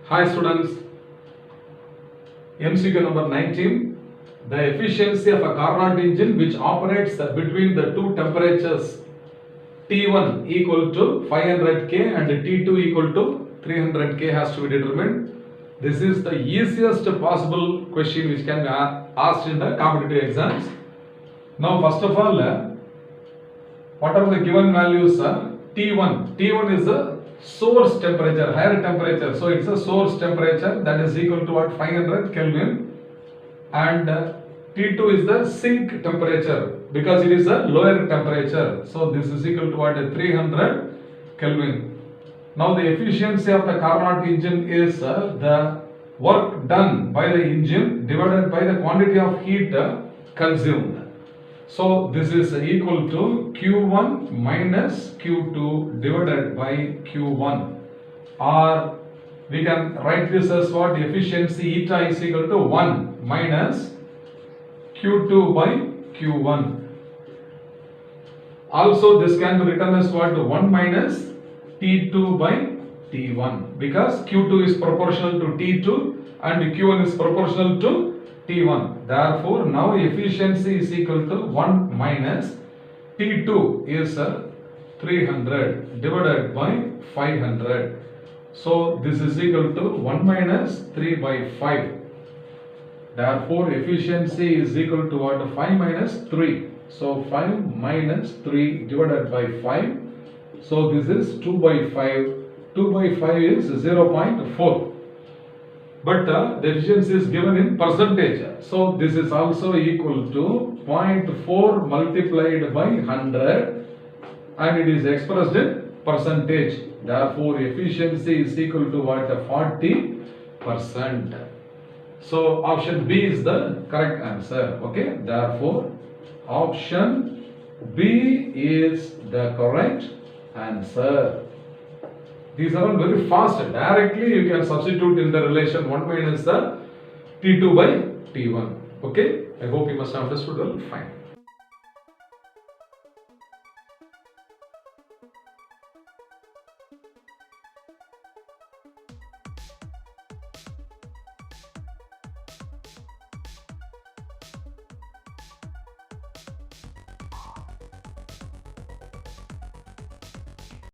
Hi students, MCQ number 19. The efficiency of a Carnot engine which operates between the two temperatures T1 equal to 500 K and T2 equal to 300 K has to be determined. This is the easiest possible question which can be asked in the competitive exams. Now first of all, what are the given values? T1 is a source temperature, higher temperature. So it's a source temperature that is equal to what? 500 Kelvin. And T2 is the sink temperature because it is a lower temperature. So this is equal to what? 300 Kelvin. Now the efficiency of the Carnot engine is the work done by the engine divided by the quantity of heat consumed. So this is equal to Q1 minus Q2 divided by Q1, or we can write this as what? Efficiency eta is equal to 1 minus Q2 by Q1. Also this can be written as what? 1 minus T2 by T1, because Q2 is proportional to T2 and Q1 is proportional to T1. Therefore, now efficiency is equal to 1 minus T2 is 300 divided by 500. So this is equal to 1 minus 3 by 5. Therefore, efficiency is equal to what? 5 minus 3. So 5 minus 3 divided by 5. So this is 2 by 5. 2 by 5 is 0.4. But the efficiency is given in percentage. So this is also equal to 0.4 multiplied by 100 and it is expressed in percentage. Therefore, efficiency is equal to what? 40%. So option B is the correct answer. Okay. Therefore, option B is the correct answer. These are all very fast. Directly you can substitute in the relation 1 minus the T2 by T1. Okay. I hope you must have understood well. Fine.